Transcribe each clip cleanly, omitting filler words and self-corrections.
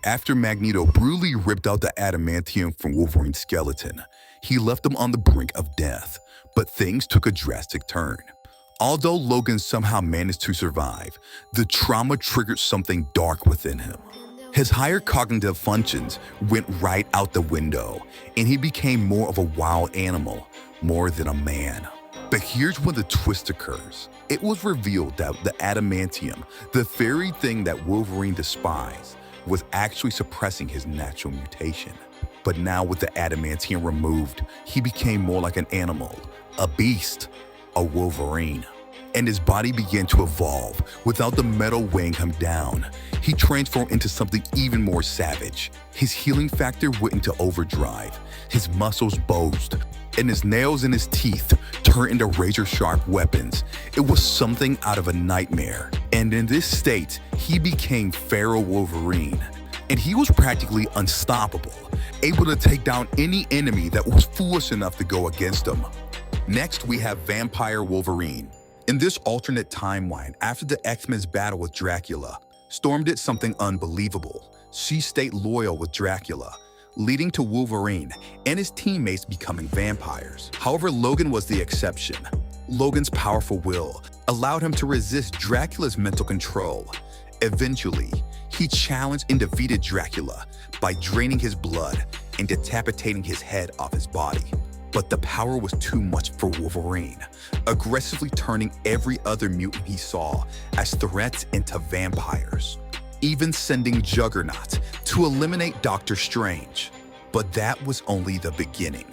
After Magneto brutally ripped out the adamantium from Wolverine's skeleton, he left him on the brink of death, but things took a drastic turn. Although Logan somehow managed to survive, the trauma triggered something dark within him. His higher cognitive functions went right out the window, and he became more of a wild animal, more than a man. But here's when the twist occurs. It was revealed that the adamantium, the very thing that Wolverine despised, was actually suppressing his natural mutation. But now with the adamantium removed, he became more like an animal, a beast, a Wolverine. And his body began to evolve without the metal weighing him down. He transformed into something even more savage. His healing factor went into overdrive, his muscles bulged, and his nails and his teeth turned into razor-sharp weapons. It was something out of a nightmare. And in this state, he became Feral Wolverine. And he was practically unstoppable, able to take down any enemy that was foolish enough to go against him. Next, we have Vampire Wolverine. In this alternate timeline, after the X-Men's battle with Dracula, Storm did something unbelievable. She stayed loyal with Dracula, leading to Wolverine and his teammates becoming vampires. However, Logan was the exception. Logan's powerful will allowed him to resist Dracula's mental control. Eventually, he challenged and defeated Dracula by draining his blood and decapitating his head off his body. But the power was too much for Wolverine, aggressively turning every other mutant he saw as threats into vampires, even sending Juggernaut to eliminate Doctor Strange. But that was only the beginning.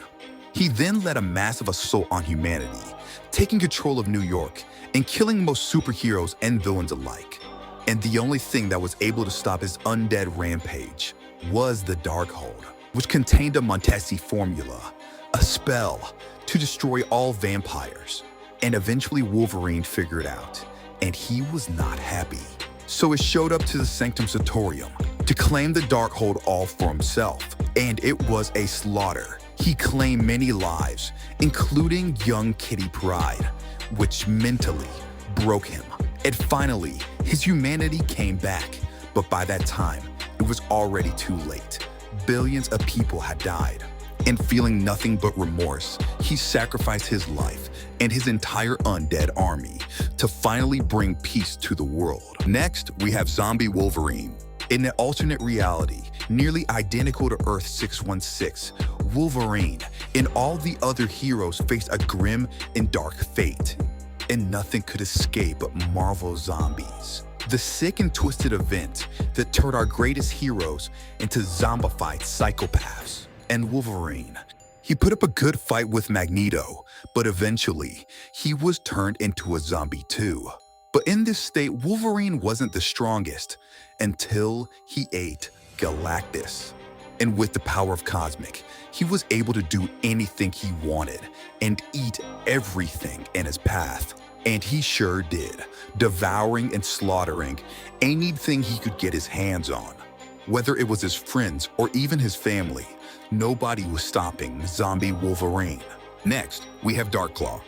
He then led a massive assault on humanity, taking control of New York and killing most superheroes and villains alike. And the only thing that was able to stop his undead rampage was the Darkhold, which contained a Montesi formula, a spell to destroy all vampires. And eventually Wolverine figured out, and he was not happy. So he showed up to the Sanctum Sanctorum to claim the Darkhold all for himself. And it was a slaughter. He claimed many lives, including young Kitty Pryde, which mentally broke him. And finally, his humanity came back. But by that time, it was already too late. Billions of people had died. And feeling nothing but remorse, he sacrificed his life and his entire undead army to finally bring peace to the world. Next, we have Zombie Wolverine. In an alternate reality, nearly identical to Earth 616, Wolverine and all the other heroes faced a grim and dark fate. And nothing could escape but Marvel zombies. The sick and twisted event that turned our greatest heroes into zombified psychopaths. And Wolverine, he put up a good fight with Magneto, but eventually he was turned into a zombie too. But in this state, Wolverine wasn't the strongest until he ate Galactus. And with the power of Cosmic, he was able to do anything he wanted and eat everything in his path. And he sure did, devouring and slaughtering anything he could get his hands on. Whether it was his friends or even his family, nobody was stopping Zombie Wolverine. Next, we have Darkclaw.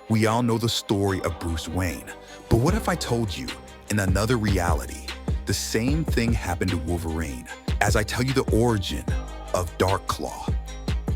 We all know the story of Bruce Wayne, but what if I told you, in another reality, the same thing happened to Wolverine, as I tell you the origin of Darkclaw.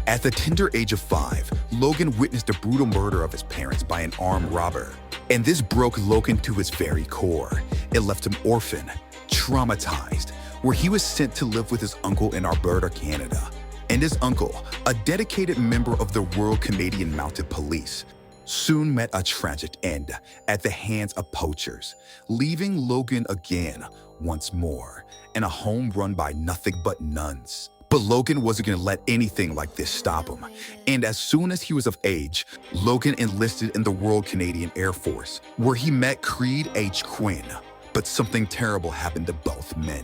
At the tender age of 5, Logan witnessed the brutal murder of his parents by an armed robber. And this broke Logan to his very core. It left him orphaned, traumatized, where he was sent to live with his uncle in Alberta, Canada. And his uncle, a dedicated member of the Royal Canadian Mounted Police, soon met a tragic end at the hands of poachers, leaving Logan again, once more, in a home run by nothing but nuns. But Logan wasn't going to let anything like this stop him. And as soon as he was of age, Logan enlisted in the Royal Canadian Air Force, where he met Creed H. Quinn. But something terrible happened to both men.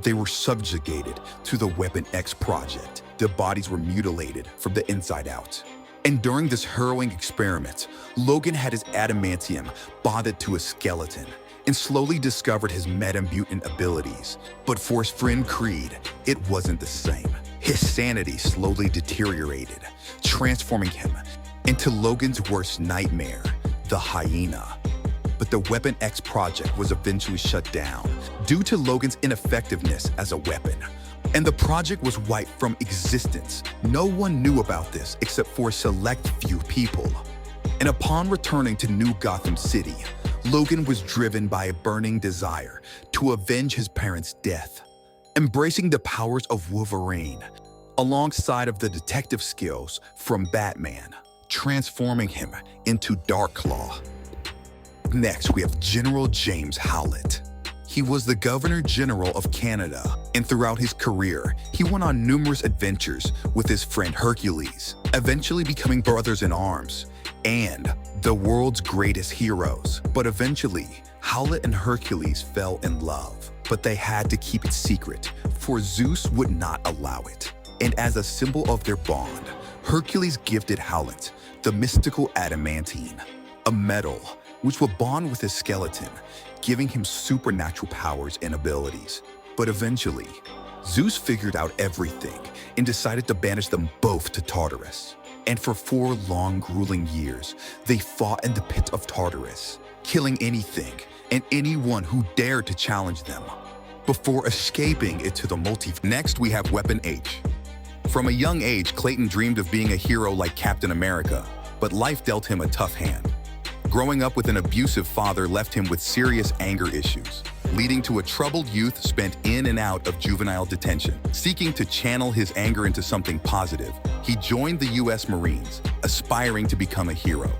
They were subjugated to the Weapon X project. Their bodies were mutilated from the inside out. And during this harrowing experiment, Logan had his adamantium bonded to his skeleton and slowly discovered his meta-mutant abilities. But for his friend Creed, it wasn't the same. His sanity slowly deteriorated, transforming him into Logan's worst nightmare, the hyena. but the Weapon X project was eventually shut down due to Logan's ineffectiveness as a weapon. And the project was wiped from existence. No one knew about this except for a select few people. And upon returning to New Gotham City, Logan was driven by a burning desire to avenge his parents' death. Embracing the powers of Wolverine, alongside of the detective skills from Batman, transforming him into Darkclaw. Next, we have General James Howlett. He was the Governor General of Canada, and throughout his career, he went on numerous adventures with his friend Hercules, eventually becoming brothers in arms and the world's greatest heroes. But eventually, Howlett and Hercules fell in love, but they had to keep it secret, for Zeus would not allow it. And as a symbol of their bond, Hercules gifted Howlett the mystical adamantine, a metal which would bond with his skeleton, giving him supernatural powers and abilities. But eventually, Zeus figured out everything and decided to banish them both to Tartarus. And for 4 long, grueling years, they fought in the pit of Tartarus, killing anything and anyone who dared to challenge them, before escaping into the multiverse. Next, we have Weapon H. From a young age, Clayton dreamed of being a hero like Captain America, but life dealt him a tough hand. Growing up with an abusive father left him with serious anger issues, leading to a troubled youth spent in and out of juvenile detention. Seeking to channel his anger into something positive, he joined the U.S. Marines, aspiring to become a hero.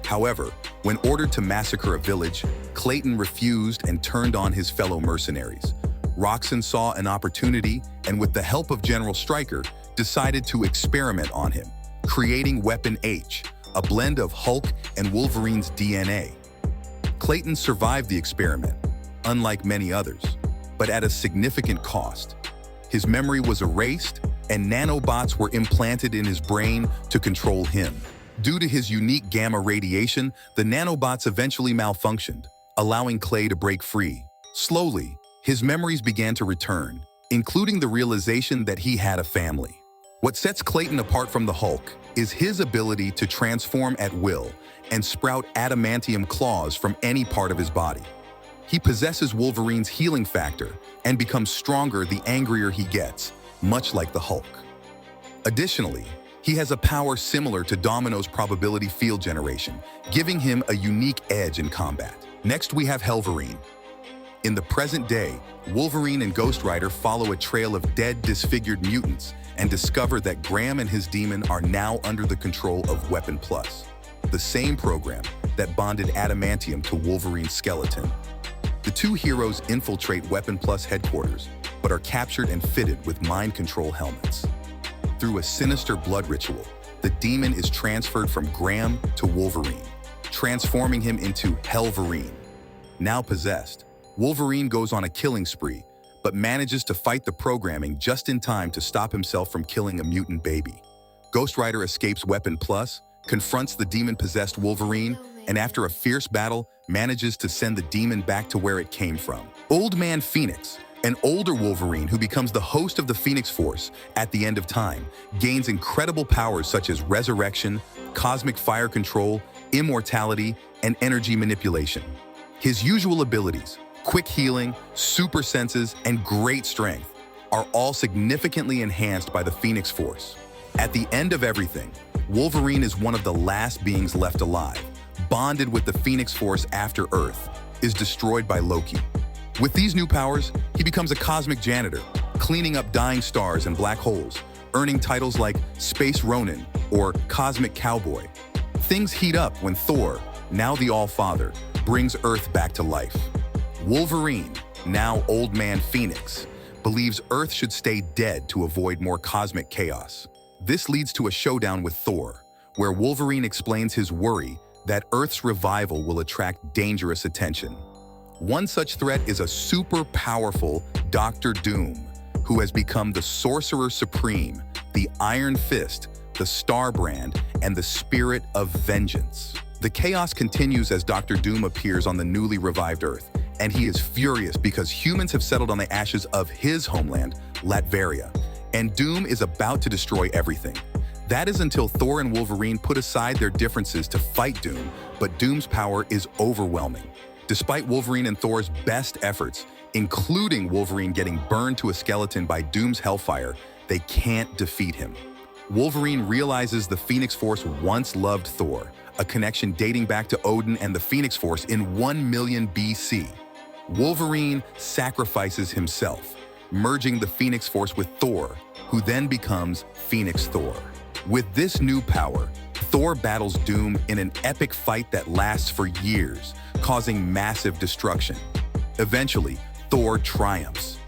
However, when ordered to massacre a village, Clayton refused and turned on his fellow mercenaries. Roxanne saw an opportunity and, with the help of General Stryker, decided to experiment on him, creating Weapon H, a blend of Hulk and Wolverine's DNA. Clayton survived the experiment, unlike many others, but at a significant cost. His memory was erased, and nanobots were implanted in his brain to control him. Due to his unique gamma radiation, the nanobots eventually malfunctioned, allowing Clay to break free. Slowly, his memories began to return, including the realization that he had a family. What sets Clayton apart from the Hulk is his ability to transform at will and sprout adamantium claws from any part of his body. He possesses Wolverine's healing factor and becomes stronger the angrier he gets, much like the Hulk. Additionally, he has a power similar to Domino's probability field generation, giving him a unique edge in combat. Next, we have Hellverine. In the present day, Wolverine and Ghost Rider follow a trail of dead, disfigured mutants and discover that Graham and his demon are now under the control of Weapon Plus, the same program that bonded adamantium to Wolverine's skeleton. The two heroes infiltrate Weapon Plus headquarters, but are captured and fitted with mind control helmets. Through a sinister blood ritual, the demon is transferred from Graham to Wolverine, transforming him into Hellverine. Now possessed, Wolverine goes on a killing spree, but manages to fight the programming just in time to stop himself from killing a mutant baby. Ghost Rider escapes Weapon Plus, confronts the demon-possessed Wolverine, and after a fierce battle, manages to send the demon back to where it came from. Old Man Phoenix, an older Wolverine who becomes the host of the Phoenix Force at the end of time, gains incredible powers such as resurrection, cosmic fire control, immortality, and energy manipulation. His usual abilities, quick healing, super senses, and great strength, are all significantly enhanced by the Phoenix Force. At the end of everything, Wolverine is one of the last beings left alive, bonded with the Phoenix Force after Earth is destroyed by Loki. With these new powers, he becomes a cosmic janitor, cleaning up dying stars and black holes, earning titles like Space Ronin or Cosmic Cowboy. Things heat up when Thor, now the All-Father, brings Earth back to life. Wolverine, now Old Man Phoenix, believes Earth should stay dead to avoid more cosmic chaos. This leads to a showdown with Thor, where Wolverine explains his worry that Earth's revival will attract dangerous attention. One such threat is a super powerful Dr. Doom, who has become the Sorcerer Supreme, the Iron Fist, the Starbrand, and the Spirit of Vengeance. The chaos continues as Dr. Doom appears on the newly revived Earth, and he is furious because humans have settled on the ashes of his homeland, Latveria, and Doom is about to destroy everything. That is until Thor and Wolverine put aside their differences to fight Doom, but Doom's power is overwhelming. Despite Wolverine and Thor's best efforts, including Wolverine getting burned to a skeleton by Doom's Hellfire, they can't defeat him. Wolverine realizes the Phoenix Force once loved Thor, a connection dating back to Odin and the Phoenix Force in 1 million BC. Wolverine sacrifices himself, merging the Phoenix Force with Thor, who then becomes Phoenix Thor. With this new power, Thor battles Doom in an epic fight that lasts for years, causing massive destruction. Eventually, Thor triumphs,